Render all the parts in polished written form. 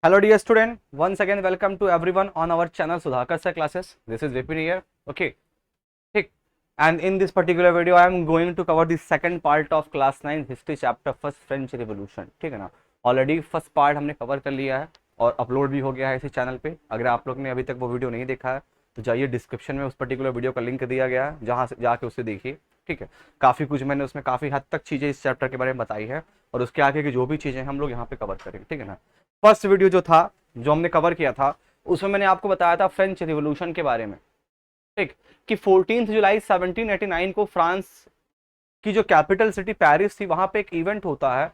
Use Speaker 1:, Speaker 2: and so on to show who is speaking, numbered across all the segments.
Speaker 1: Hello dear student, once again welcome to everyone on our channel Sudhakar Sir Classes. This is Vipin here. Okay, ठीक. And in this particular video I am going to cover the second part of class 9 history chapter first French Revolution. ठीक है ना, already first part हमने cover कर लिया है और upload भी हो गया है इसी चैनल पे। अगर आप लोग ने अभी तक वो वीडियो नहीं देखा है तो जाइए, डिस्क्रिप्शन में उस पर्टिकुलर वीडियो का लिंक दिया गया है, जहाँ से जाके उसे देखिए। ठीक है, काफ़ी कुछ मैंने उसमें काफ़ी हद तक चीज़ें इस चैप्टर के बारे में बताई है और उसके आगे की जो भी चीज़ें हम लोग यहाँ पे कवर करेंगे। ठीक है ना, फर्स्ट वीडियो जो था, जो हमने कवर किया था, उसमें मैंने आपको बताया था फ्रेंच रिवॉल्यूशन के बारे में। ठीक, कि 14 जुलाई 1789 को फ्रांस की जो कैपिटल सिटी पेरिस थी, वहां पे एक इवेंट होता है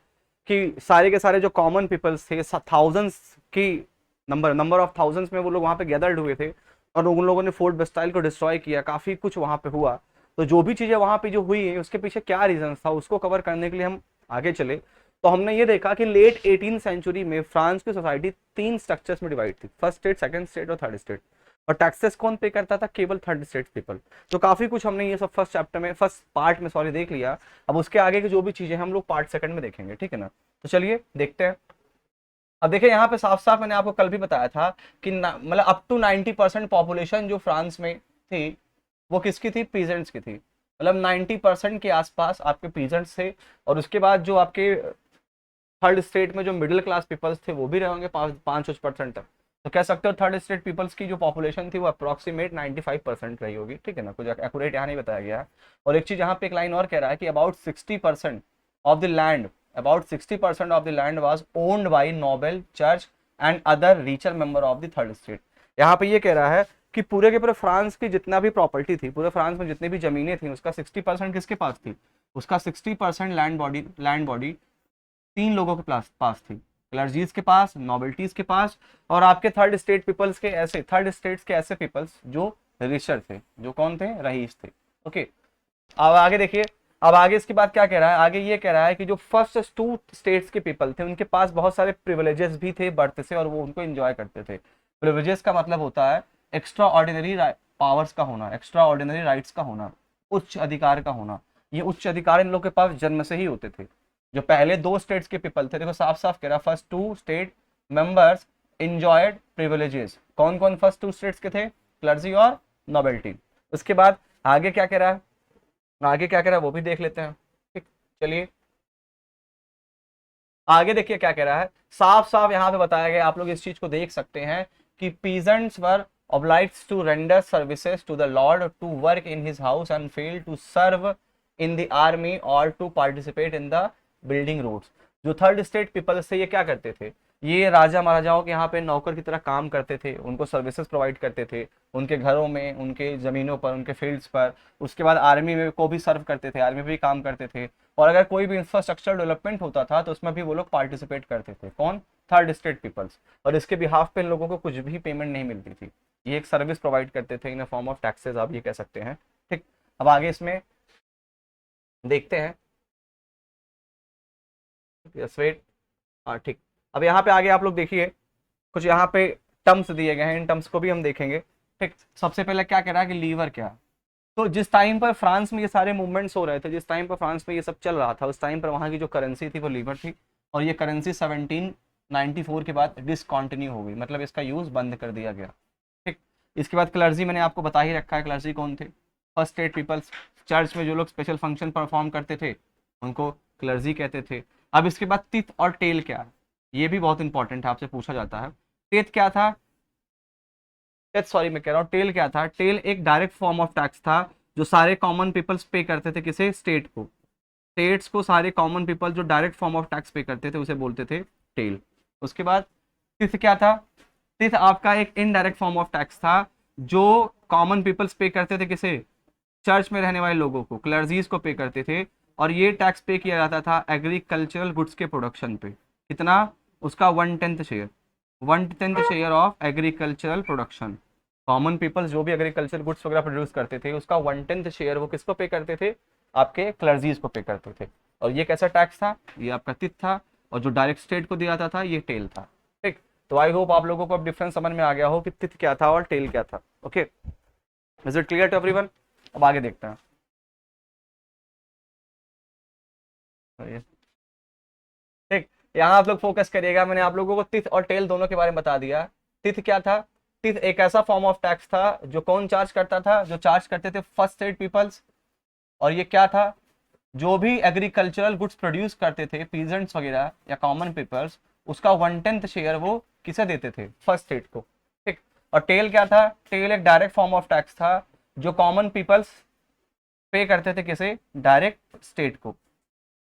Speaker 1: कि सारे के सारे जो कॉमन पीपल्स थे, थाउजेंड्स की नंबर ऑफ थाउजेंड्स में वो लोग वहां पे गैदर्ड हुए थे और उन लोगों ने फोर्ट बस्टाइल को डिस्ट्रॉय किया। काफी कुछ वहां पे हुआ। तो जो भी चीजें वहां पे जो हुई है उसके पीछे क्या रीजन था, उसको कवर करने के लिए हम आगे चले तो हमने ये देखा कि लेट 18 सेंचुरी में फ्रांस की सोसाइटी 3 स्ट्रक्चर्स में डिवाइड थी, फर्स्ट स्टेट, सेकंड स्टेट और थर्ड स्टेट। और टैक्सेस कौन पे करता था? केवल थर्ड स्टेट पीपल। तो काफी कुछ हमने ये सब फर्स्ट चैप्टर में, फर्स्ट पार्ट में सॉरी देख लिया। अब उसके आगे की जो भी चीजें हम लोग पार्ट सेकंड में देखेंगे। ठीक है ना, तो चलिए देखते हैं। अब देखिए यहाँ पे साफ साफ मैंने आपको कल भी बताया था कि मतलब अप टू 90% पॉपुलेशन जो फ्रांस में थी वो किसकी थी? पीजेंट्स की थी। मतलब 90% के आसपास आपके पीजेंट्स थे। और उसके बाद जो आपके थर्ड स्टेट में जो मिडिल क्लास पीपल्स थे वो भी रहेंगे 5% तक। तो कह सकते हो थर्ड स्टेट पीपल्स की जो पॉपुलेशन थी वो अप्रोक्सीमेट 95% रही होगी। ठीक है ना, कुछ एक्यूरेट यहाँ नहीं बताया गया है। और एक चीज यहाँ पे एक लाइन और कह रहा है कि about 60% of the land was owned by noble church and other richer member of the third state। यहाँ पे ये कह रहा है कि पूरे के पूरे फ्रांस की जितना भी प्रॉपर्टी थी, पूरे फ्रांस में जितनी भी जमीनें थी, उसका 60% किसके पास थी? उसका 60% लैंड बॉडी 3 लोगों के पास थी, क्लर्जीज के पास, नोबिलिटीज के पास और आपके थर्ड स्टेट पीपल्स के ऐसे, थर्ड स्टेट्स के ऐसे पीपल्स जो रिचर थे, जो कौन थे? रईस थे। ओके, अब आगे देखिए। अब आगे इसके बाद क्या कह रहा है? आगे ये कह रहा है कि जो फर्स्ट 2 स्टेट्स के पीपल थे उनके पास बहुत सारे प्रिविलेजेस भी थे बर्थ से और वो उनको एंजॉय करते थे। प्रिविलेजेस का मतलब होता है एक्स्ट्रा ऑर्डिनरी पावर्स का होना, एक्स्ट्रा ऑर्डिनरी राइट्स का होना, उच्च अधिकार का होना। ये उच्च अधिकार इन लोग के पास जन्म से ही होते थे। जो पहले 2 स्टेट्स के पीपल थे, देखो साफ साफ कह रहा, first 2 state members enjoyed privileges. कौन कौन फर्स्ट 2 स्टेट्स के थे? क्लर्जी और नोबिलिटी। उसके बाद आगे क्या कह रहा है? आगे क्या कह रहा है वो भी देख लेते हैं। ठीक, चलिए आगे देखिए क्या कह रहा है। साफ साफ यहाँ पे बताया गया, आप लोग इस चीज को देख सकते हैं कि peasants were obliged to render services to the lord, to work in his house and fail to serve in the army or to participate in the building roads। जो थर्ड स्टेट पीपल से ये क्या करते थे? ये राजा महाराजाओं के यहाँ पे नौकर की तरह काम करते थे, उनको सर्विसेज प्रोवाइड करते थे, उनके घरों में, उनके जमीनों पर, उनके फील्ड्स पर। उसके बाद आर्मी में को भी सर्व करते थे, आर्मी में भी काम करते थे। और अगर कोई भी इंफ्रास्ट्रक्चर डेवलपमेंट होता था तो उसमें भी वो लोग पार्टिसिपेट करते थे। कौन? Third state peoples. और इसके बिहाफ पे इन लोगों को कुछ भी पेमेंट नहीं मिलती थी, ये एक सर्विस प्रोवाइड करते थे इन फॉर्म ऑफ टैक्सेस, आप ये कह सकते हैं। ठीक, अब आगे इसमें देखते हैं। यस वेट, हाँ ठीक। अब यहाँ पे आगे आप लोग देखिए, कुछ यहाँ पे टर्म्स दिए गए हैं, इन टर्म्स को भी हम देखेंगे। ठीक, सबसे पहले क्या कह रहा है कि लीवर क्या? तो जिस टाइम पर फ्रांस में ये सारे मूवमेंट्स हो रहे थे, जिस टाइम पर फ्रांस में ये सब चल रहा था, उस टाइम पर वहाँ की जो करेंसी थी वो लीवर थी। और ये करेंसी 1794 के बाद डिसकॉन्टिन्यू हो गई, मतलब इसका यूज बंद कर दिया गया। ठीक, इसके बाद क्लर्जी मैंने आपको बता ही रखा है, क्लर्जी कौन थे? First state peoples. चर्च में जो लोग स्पेशल फंक्शन परफॉर्म करते थे उनको क्लर्जी कहते थे। अब इसके बाद तिथ और टेल क्या है? ये भी बहुत इंपॉर्टेंट है, आपसे पूछा जाता है। तिथ क्या था? सॉरी मैं कह रहा हूँ टेल क्या था? टेल एक डायरेक्ट फॉर्म ऑफ टैक्स था जो सारे कॉमन पीपल्स पे करते थे। किसे? स्टेट को। स्टेट्स को सारे कॉमन पीपल जो डायरेक्ट फॉर्म ऑफ टैक्स पे करते थे उसे बोलते थे टेल। उसके बाद तिथ क्या था? तिथ आपका एक इनडायरेक्ट फॉर्म ऑफ टैक्स था जो कॉमन पीपल्स पे करते थे। किसे? चर्च में रहने वाले लोगों को, क्लर्जीज को पे करते थे। और ये टैक्स पे किया जाता था एग्रीकल्चरल गुड्स के प्रोडक्शन पे। कितना? उसका 1/10 share, 1/10 share of agricultural production. Common peoples जो भी एग्रीकल्चर गुड्स वगैरह प्रोड्यूस करते थे उसका 1/10 शेयर वो किसको पे करते थे? आपके क्लर्जीज को पे करते थे। और ये कैसा टैक्स था? ये आपका तिथ था। और जो डायरेक्ट स्टेट को दिया जाता था ये टेल था। ठीक, तो आई होप आप लोगों को अब डिफरेंस समझ में आ गया हो कि तिथ क्या था और टेल क्या था। Okay, is it clear to everyone? अब आगे देखते हैं। ठीक, यहाँ आप लोग फोकस करिएगा, मैंने आप लोगों को टिथ और टेल दोनों के बारे में बता दिया। टिथ क्या था? टिथ एक ऐसा फॉर्म ऑफ टैक्स था जो कौन चार्ज करता था? जो चार्ज करते थे फर्स्ट रेट पीपल्स। और ये क्या था? जो भी एग्रीकल्चरल गुड्स प्रोड्यूस करते थे, पीजेंट्स वगैरह या कॉमन पीपल्स, उसका 1/10 शेयर वो किसे देते थे? फर्स्ट स्टेट को। ठीक। और टेल क्या था? टेल एक डायरेक्ट फॉर्म ऑफ टैक्स था जो कॉमन पीपल्स पे करते थे किसे? डायरेक्ट स्टेट को।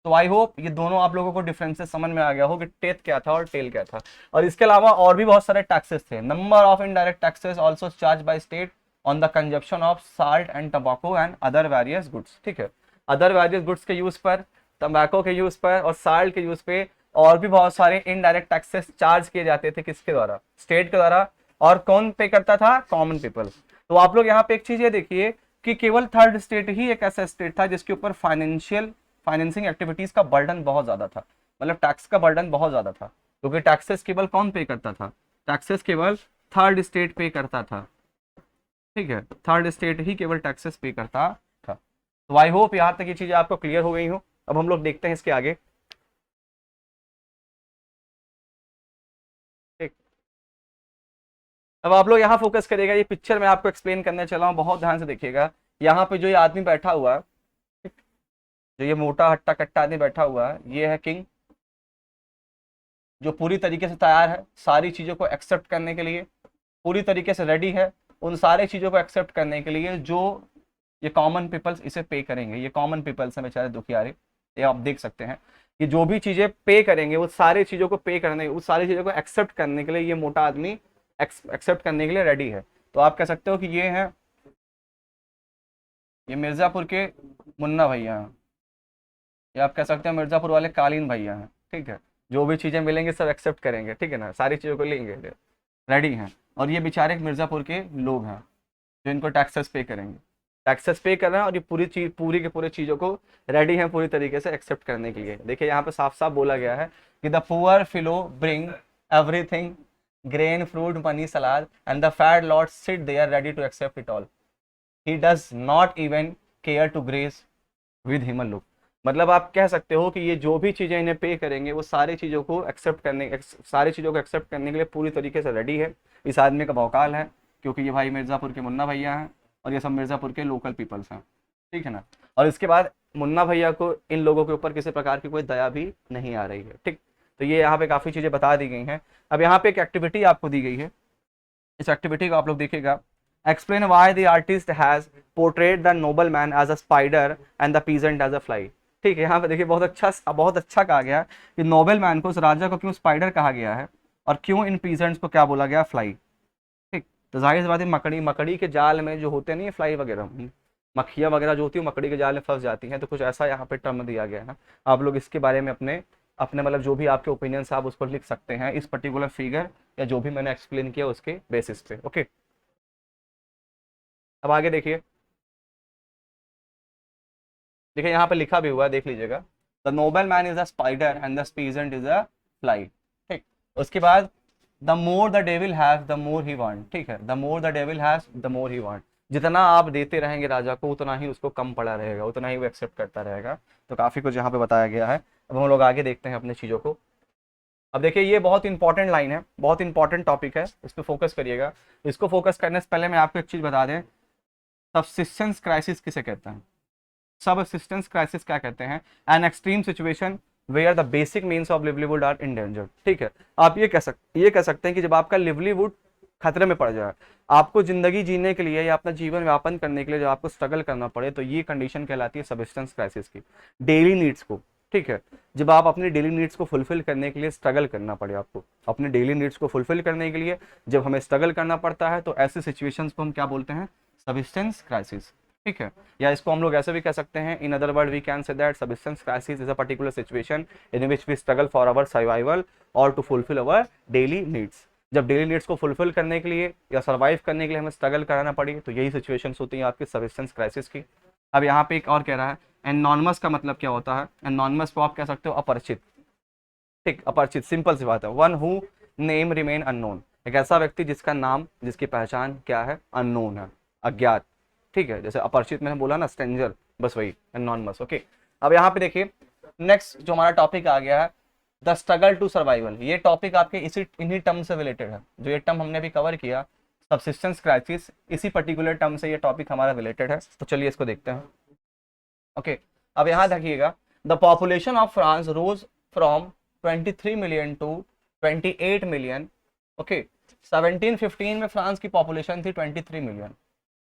Speaker 1: तो आई होप ये दोनों आप लोगों को डिफरेंसेस समझ में आ गया हो कि टेथ क्या था और टेल क्या था। और इसके अलावा और भी बहुत सारे टैक्सेस थे। Number of indirect taxes also charge by state on the consumption of salt and टबाको and other various goods. ठीक है, अदर वेरियस गुड्स के यूज पर, तंबाकू के यूज पर और साल्ट के यूज पे और भी बहुत सारे इनडायरेक्ट टैक्सेस चार्ज किए जाते थे। किसके द्वारा? स्टेट के द्वारा। और कौन पे करता था? Common people. तो आप लोग यहाँ पे एक चीज ये देखिए कि केवल थर्ड स्टेट ही एक ऐसा स्टेट था जिसके ऊपर फाइनेंसिंग एक्टिविटीज का बर्डन बहुत ज्यादा था, मतलब टैक्स का बर्डन बहुत ज्यादा था, क्योंकि टैक्सेस केवल कौन पे करता था? टैक्सेस केवल थर्ड स्टेट पे करता था। ठीक है, थर्ड स्टेट ही केवल टैक्सेस पे करता था। तो आई होप यहाँ तक ये चीजें आपको क्लियर हो गई हो। अब हम लोग देखते हैं इसके आगे। ठीक। अब आप लोग यहाँ फोकस करिएगा, ये पिक्चर मैं आपको एक्सप्लेन करने चला हूँ, बहुत ध्यान से देखिएगा। यहाँ पे जो ये आदमी बैठा हुआ है, जो ये मोटा हट्टा कट्टा आदमी बैठा हुआ है, ये है किंग, जो पूरी तरीके से तैयार है सारी चीज़ों को एक्सेप्ट करने के लिए, पूरी तरीके से रेडी है उन सारी चीज़ों को एक्सेप्ट करने के लिए जो ये कॉमन पीपल्स इसे पे करेंगे। ये कॉमन पीपल्स हैं बेचारे दुखियारे, ये आप देख सकते हैं कि जो भी चीज़ें पे करेंगे वो सारी चीज़ों को पे करने, उस सारी चीज़ों को एक्सेप्ट करने के लिए ये मोटा आदमी एक्सेप्ट करने के लिए रेडी है। तो आप कह सकते हो कि ये मिर्ज़ापुर के मुन्ना भैया हैं, या आप कह सकते हैं मिर्ज़ापुर वाले कालीन भैया हैं। ठीक है, जो भी चीज़ें मिलेंगे सब एक्सेप्ट करेंगे, ठीक है ना, सारी चीज़ों को लेंगे, रेडी हैं। और ये बेचारे मिर्ज़ापुर के लोग हैं जो इनको टैक्सेस पे करेंगे, टैक्सेस पे कर रहे हैं और ये पूरी चीज, पूरी के पूरे चीज़ों को रेडी हैं पूरी तरीके से एक्सेप्ट करने के लिए। देखिए यहाँ पे साफ साफ बोला गया है कि the poor fellow bring everything, grain, fruit, money, salad, and the fat lord sit there ready to accept it all. He does not even care to grace with him look. मतलब आप कह सकते हो कि ये जो भी चीज़ें इन्हें पे करेंगे वो सारी चीज़ों को एक्सेप्ट करने के लिए पूरी तरीके से रेडी है। इस आदमी का भौकाल है, क्योंकि ये भाई मिर्ज़ापुर के मुन्ना भैया हैं और ये सब मिर्ज़ापुर के लोकल पीपल्स हैं। ठीक है ना। और इसके बाद मुन्ना भैया को इन लोगों के ऊपर किसी प्रकार की कोई दया भी नहीं आ रही है। ठीक। तो ये यहाँ पे काफ़ी चीज़ें बता दी गई हैं। अब यहाँ पे एक एक्टिविटी आपको दी गई है, इस एक्टिविटी को आप लोग देखिएगा। Explain why the artist has portrait the noble man as a spider and the peasant as a fly. ठीक है, यहाँ पे देखिए बहुत अच्छा कहा गया कि नोबल मैन को, उस राजा को क्यों स्पाइडर कहा गया है और क्यों इन पीजेंट्स को क्या बोला गया? फ्लाई। ठीक। तो जाहिर सी बात है, मकड़ी के जाल में जो होते नहीं है फ्लाई वगैरह, मक्खियाँ वगैरह जो होती है मकड़ी के जाल में फंस जाती हैं। तो कुछ ऐसा यहाँ पे टर्म दिया गया है। आप लोग इसके बारे में अपने अपने मतलब जो भी आपके ओपिनियंस आप उसको लिख सकते हैं इस पर्टिकुलर फिगर या जो भी मैंने एक्सप्लेन किया उसके बेसिस पे। ओके, अब आगे देखिए। देखिए यहाँ पे लिखा भी हुआ है, देख लीजिएगा। The noble man is a spider and the peasant is a fly. ठीक। उसके बाद the more the devil has the more he want. ठीक है, the more the devil has the more he want. जितना आप देते रहेंगे राजा को उतना ही उसको कम पड़ा रहेगा, उतना ही वो एक्सेप्ट करता रहेगा। तो काफी कुछ यहाँ पे बताया गया है। अब हम लोग आगे देखते हैं अपने चीजों को। अब देखिए ये बहुत इंपॉर्टेंट लाइन है, बहुत इंपॉर्टेंट टॉपिक है, इस पर फोकस करिएगा। इसको फोकस करने से पहले मैं आपको एक चीज बता दें, सबसिस्टेंस क्राइसिस किसे कहते हैं? सबसिस्टेंस क्राइसिस क्या कहते हैं? An extreme situation where the basic means of livelihood are endangered. ठीक है, आप ये कह सकते हैं कि जब आपका लिवलीवुड खतरे में पड़ जाए, आपको जिंदगी जीने के लिए या अपना जीवन व्यापन करने के लिए जब आपको स्ट्रगल करना पड़े, तो ये कंडीशन कहलाती है सबसिस्टेंस क्राइसिस की। डेली नीड्स को, ठीक है, जब आप अपनी डेली नीड्स को फुलफिल करने के लिए स्ट्रगल करना पड़े, आपको अपने डेली नीड्स को फुलफिल करने के लिए जब हमें स्ट्रगल करना पड़ता है, तो ऐसी सिचुएशंस को हम क्या बोलते हैं? Subsistence crisis. ठीक है, या इसको हम लोग ऐसे भी कह सकते हैं, in other word we can say that subsistence crisis is a particular situation in which we struggle for our survival और to fulfil our daily needs. जब डेली नीड्स को फुलफिल करने के लिए या सर्वाइव करने के लिए हमें स्ट्रगल कराना पड़ी, तो यही सिचुएशंस होती हैं आपकी सबसिस्टेंस क्राइसिस की। अब यहाँ पे एक और कह रहा है, एनॉनमस का मतलब क्या होता है? एनॉनमस को आप कह सकते हो अपरिचित। ठीक, अपरिचित, सिंपल सी बात है। One who name remain unknown, एक ऐसा व्यक्ति जिसका नाम, जिसकी पहचान क्या है? अननोन है, अज्ञात। ठीक है, जैसे अपरिचित मैंने बोला ना, स्ट्रेंजर, बस वही एनॉनमस। ओके, अब यहाँ पे देखिए नेक्स्ट जो हमारा टॉपिक आ गया है, द स्ट्रगल टू सर्वाइवल, ये टॉपिक आपके इसी इन्हीं टर्म से रिलेटेड है। जो ये टर्म हमने अभी कवर किया सबसिस्टेंस क्राइसिस, इसी पर्टिकुलर टर्म से ये टॉपिक हमारा रिलेटेड है। तो चलिए इसको देखते हैं। ओके अब यहाँ देखिएगा, the population of France rose from 23 million to 28 million. Okay 1715 में फ्रांस की पॉपुलेशन थी 23 मिलियन,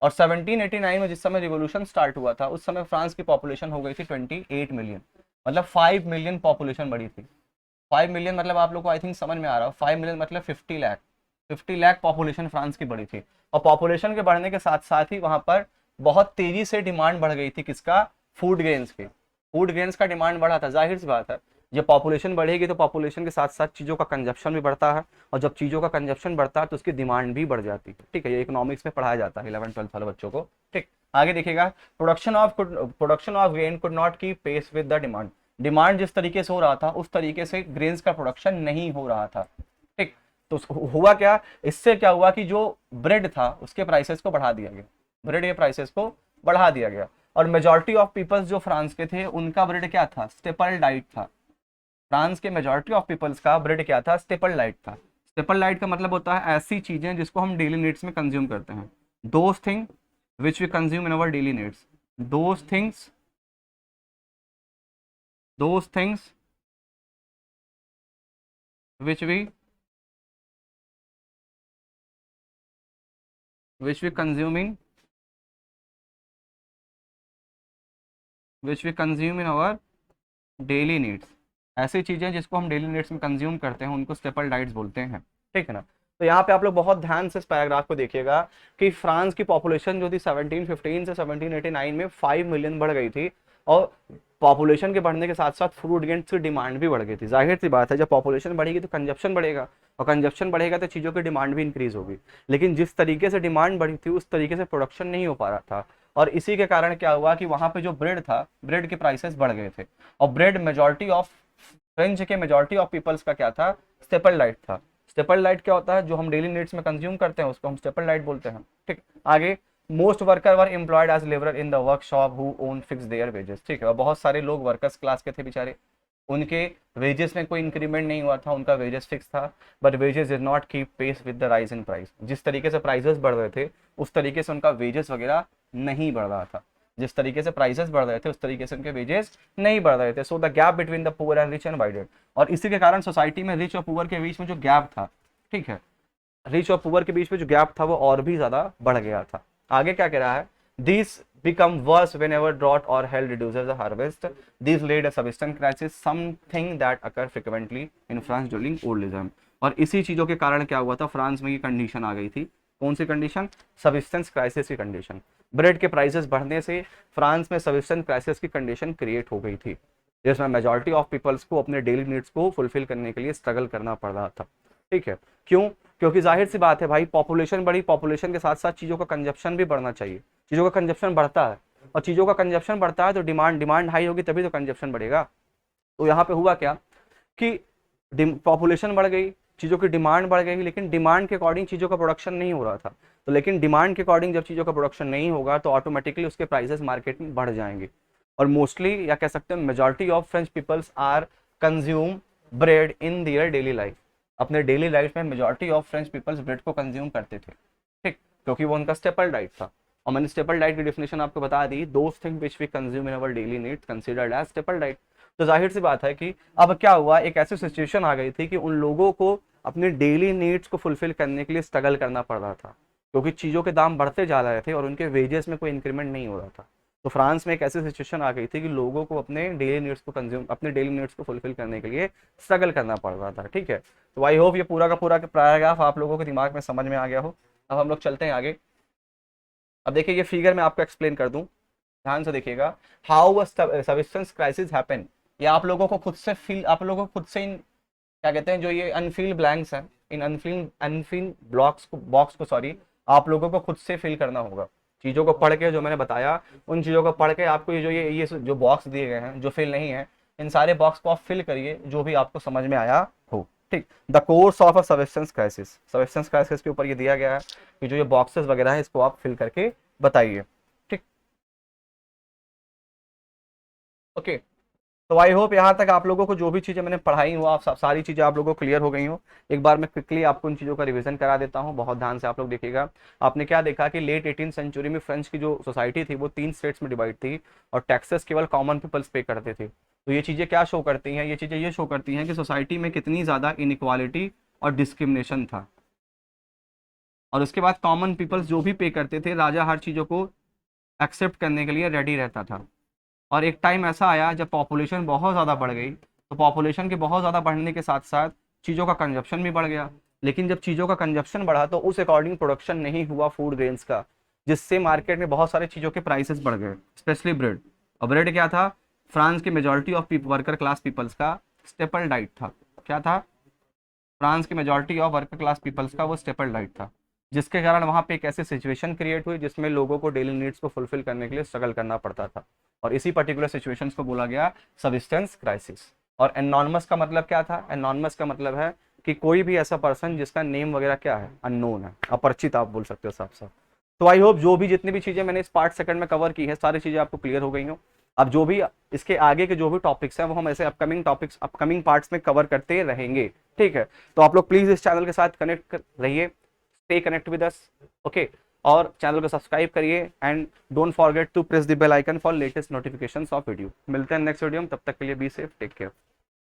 Speaker 1: और 1789 में जिस समय रिवोल्यूशन स्टार्ट हुआ था उस समय फ्रांस की पॉपुलेशन हो गई थी 28 मिलियन, मतलब 5 मिलियन पॉपुलेशन बढ़ी थी। 5 मिलियन मतलब आप लोग को आई थिंक समझ में आ रहा हो, 5 मिलियन मतलब 50 लाख, 50 लाख पॉपुलेशन फ्रांस की बढ़ी थी। और पॉपुलेशन के बढ़ने के साथ साथ ही वहां पर बहुत तेजी से डिमांड बढ़ गई थी, किसका? फूड ग्रेन्स की। फूड ग्रेन्स का डिमांड बढ़ा था, जाहिर सी बात है जब पॉपुलेशन बढ़ेगी तो पॉपुलेशन के साथ साथ चीज़ों का कंजप्शन भी बढ़ता है, और जब चीज़ों का कंजप्शन बढ़ता है तो उसकी डिमांड भी बढ़ जाती है। ठीक है, ये इकोनॉमिक्स में पढ़ाया जाता है 11-12 वाले बच्चों को। ठीक, आगे देखिएगा, production of grain could not keep pace with the demand. Demand जिस तरीके से हो रहा था उस तरीके से ग्रेन्स का प्रोडक्शन नहीं हो रहा था। ठीक, तो हुआ क्या, इससे क्या हुआ कि जो ब्रेड था उसके प्राइसेस को बढ़ा दिया गया, ब्रेड के प्राइसेस को बढ़ा दिया गया। और मेजॉरिटी ऑफ पीपल्स जो फ्रांस के थे उनका ब्रेड क्या था? स्टेपल डाइट था। फ्रांस के मेजॉरिटी ऑफ पीपल्स का ब्रेड क्या था? स्टेपल डाइट था। स्टेपल डाइट का मतलब होता है ऐसी चीजें जिसको हम डेली नीड्स में कंज्यूम करते हैं, those thing which we consume in our daily needs, those things those things which we consume in our daily needs. ऐसी चीजें जिसको हम डेली नीड्स में कंज्यूम करते हैं उनको स्टेपल डाइट्स बोलते हैं। ठीक है ना? तो यहाँ पे आप लोग बहुत ध्यान से इस पैराग्राफ को देखिएगा कि फ्रांस की पॉपुलेशन जो थी 1715 से 1789 में 5 मिलियन बढ़ गई थी, और पॉपुलेशन के बढ़ने के साथ साथ फूड ग्रेन्स की डिमांड भी बढ़ गई थी। जाहिर सी बात है जब पॉपुलेशन बढ़ेगी तो कंजप्शन बढ़ेगा, और कंजप्शन बढ़ेगा तो चीज़ों की डिमांड भी इंक्रीज होगी। लेकिन जिस तरीके से डिमांड बढ़ी थी उस तरीके से प्रोडक्शन नहीं हो पा रहा था, और इसी के कारण क्या हुआ कि वहां पे जो ब्रेड था, ब्रेड के प्राइसेस बढ़ गए थे। और ब्रेड मेजॉरिटी ऑफ फ्रेंच के मेजॉरिटी ऑफ पीपल्स का क्या था? स्टेपल डाइट था। स्टेपल डाइट क्या होता है? जो हम डेली नीड्स में कंज्यूम करते हैं उसको हम स्टेपल डाइट बोलते हैं। ठीक, आगे, most worker were employed as labour in the workshop who own fix their wages. ठीक है, और बहुत सारे लोग वर्कर्स क्लास के थे बेचारे, उनके वेजेस में कोई इंक्रीमेंट नहीं हुआ था, उनका वेजेस फिक्स था, but wages did not keep pace with the rise in price. जिस तरीके से प्राइसेस बढ़ रहे थे उस तरीके से उनका वेजेस वगैरह नहीं बढ़ रहा था, जिस तरीके से प्राइसेस बढ़ रहे थे उस तरीके से उनके वेजेस नहीं बढ़ रहे थे। So the gap between the poor and rich and वाइडेड, और इसी के कारण सोसाइटी में रिच और पुअर के बीच में जो गैप था, ठीक है, रिच और पुअर के बीच में जो गैप था वो और भी ज्यादा बढ़ गया था। आगे क्या कह रहा है, this become worse whenever drought or hail reduces the harvest. These laid a subsistence crisis, something that occur frequently in France during oldism. और इसी चीजों के कारण क्या हुआ था, फ्रांस में ये कंडीशन आ गई थी। कौन सी कंडीशन? सबसिस्टेंस क्राइसिस की कंडीशन। ब्रेड के प्राइसेस बढ़ने से फ्रांस में सबसिस्टेंस क्राइसिस की कंडीशन क्रिएट हो गई थी, जिसमें मेजॉरिटी ऑफ पीपल्स को अपने डेली नीड्स को फुलफिल करने के लिए स्ट्रगल करना पड़ रहा था। ठीक है, क्यों? क्योंकि जाहिर सी बात है भाई, पॉपुलेशन बढ़ी, पॉपुलेशन के साथ साथ चीज़ों का कंजप्शन भी बढ़ना चाहिए। चीज़ों का कंजप्शन बढ़ता है, और चीज़ों का कंजप्शन बढ़ता है तो डिमांड हाई होगी, तभी तो कंजप्शन बढ़ेगा। तो यहाँ पे हुआ क्या कि पॉपुलेशन बढ़ गई, चीज़ों की डिमांड बढ़ गई, लेकिन डिमांड के अकॉर्डिंग चीज़ों का प्रोडक्शन नहीं हो रहा था। तो लेकिन डिमांड के अकॉर्डिंग जब चीज़ों का प्रोडक्शन नहीं होगा तो ऑटोमेटिकली उसके प्राइसेस मार्केट में बढ़ जाएंगे। और मोस्टली या कह सकते हैं majority of French peoples are consume bread in their daily life. अपने डेली लाइफ में majority of French peoples bread को कंज्यूम करते थे। ठीक, क्योंकि वो उनका स्टेपल डाइट था। और मैंने स्टेपल डाइट की डेफिनेशन आपको बता दी, those thing which we consume in our daily needs considered as staple diet. तो जाहिर सी बात है कि अब क्या हुआ, एक ऐसी सिचुएशन आ गई थी कि उन लोगों को अपने डेली नीड्स को फुलफिल करने के लिए स्ट्रगल करना पड़ रहा था, क्योंकि चीज़ों के दाम बढ़ते जा रहे थे और उनके वेजेस में कोई इंक्रीमेंट नहीं हो रहा था। तो फ्रांस में एक ऐसी सिचुएशन आ गई थी कि लोगों को अपने डेली नीड्स को फुलफिल करने के लिए स्ट्रगल करना पड़ रहा था। ठीक है, तो आई होप ये पूरा का पूरा पैराग्राफ आप लोगों के दिमाग में समझ में आ गया हो। अब हम लोग चलते हैं आगे। अब देखिए ये फिगर मैं आपको एक्सप्लेन कर दूं, ध्यान से देखिएगा। How a subsistence crisis happen, ये आप लोगों को खुद से इन क्या कहते हैं, जो ये अनफिल्ड ब्लैंक्स हैं, इन अनफिल्ड बॉक्स को सॉरी, आप लोगों को खुद से फिल करना होगा। चीज़ों को पढ़ के, जो मैंने बताया उन चीज़ों को पढ़ के आपको ये जो बॉक्स दिए गए हैं जो फिल नहीं है, इन सारे बॉक्स को आप फिल करिए जो भी आपको समझ में आया हो। ठीक, the course of a subsistence crisis के ऊपर ये दिया गया है कि जो ये बॉक्सेस वगैरह है इसको आप फिल करके बताइए। ठीक, ओके। तो आई होप यहाँ तक आप लोगों को जो भी चीज़ें मैंने पढ़ाई हो, आप सारी चीज़ें आप लोगों को क्लियर हो गई हो। एक बार मैं क्विकली आपको उन चीज़ों का रिवीजन करा देता हूँ, बहुत ध्यान से आप लोग देखिएगा। आपने क्या देखा कि लेट 18th सेंचुरी में फ्रेंच की जो सोसाइटी थी वो 3 स्टेट्स में डिवाइड थी, और टैक्सेस केवल कॉमन पीपल्स पे करते थे। तो ये चीज़ें क्या शो करती हैं, ये चीज़ें ये शो करती हैं कि सोसाइटी में कितनी ज़्यादा इनइक्वालिटी और डिस्क्रिमिनेशन था। और उसके बाद कॉमन पीपल्स जो भी पे करते थे, राजा हर चीज़ों को एक्सेप्ट करने के लिए रेडी रहता था। और एक टाइम ऐसा आया जब पॉपुलेशन बहुत ज़्यादा बढ़ गई, तो पॉपुलेशन के बहुत ज़्यादा बढ़ने के साथ साथ चीज़ों का कंजप्शन भी बढ़ गया। लेकिन जब चीज़ों का कंजप्शन बढ़ा तो उस अकॉर्डिंग प्रोडक्शन नहीं हुआ फूड ग्रेन्स का, जिससे मार्केट में बहुत सारी चीज़ों के प्राइसेस बढ़ गए, स्पेशली ब्रेड। और ब्रेड क्या था, फ्रांस की majority of worker class peoples का स्टेपल डाइट था। क्या था, फ्रांस की majority of worker class peoples का वो स्टेपल डाइट था, जिसके कारण वहाँ पे एक ऐसी सिचुएशन क्रिएट हुई जिसमें लोगों को डेली नीड्स को फुलफिल करने के लिए स्ट्रगल करना पड़ता था। और इसी पर्टिकुलर सिचुएशंस को बोला गया सब्सिस्टेंस क्राइसिस। और एनॉर्मस का मतलब क्या था, एनॉर्मस का मतलब है कि कोई भी ऐसा पर्सन जिसका नेम वगैरह क्या है, अननोन है, अपरिचित आप बोल सकते हो साफ साफ। तो आई होप जो भी जितनी भी चीज़ें मैंने इस पार्ट सेकंड में कवर की है, सारी चीज़ें आपको क्लियर हो गई हो। अब जो भी इसके आगे के जो भी टॉपिक्स हैं वो हम ऐसे अपकमिंग टॉपिक्स अपकमिंग पार्ट्स में कवर करते रहेंगे, ठीक है। तो आप लोग प्लीज़ इस चैनल के साथ कनेक्ट रहिए, stay connect with us, okay. और चैनल को सब्सक्राइब करिए and don't forget to press the bell icon for latest notifications of video. मिलते हैं नेक्स्ट वीडियो में, तब तक के लिए बी सेफ, टेक केयर।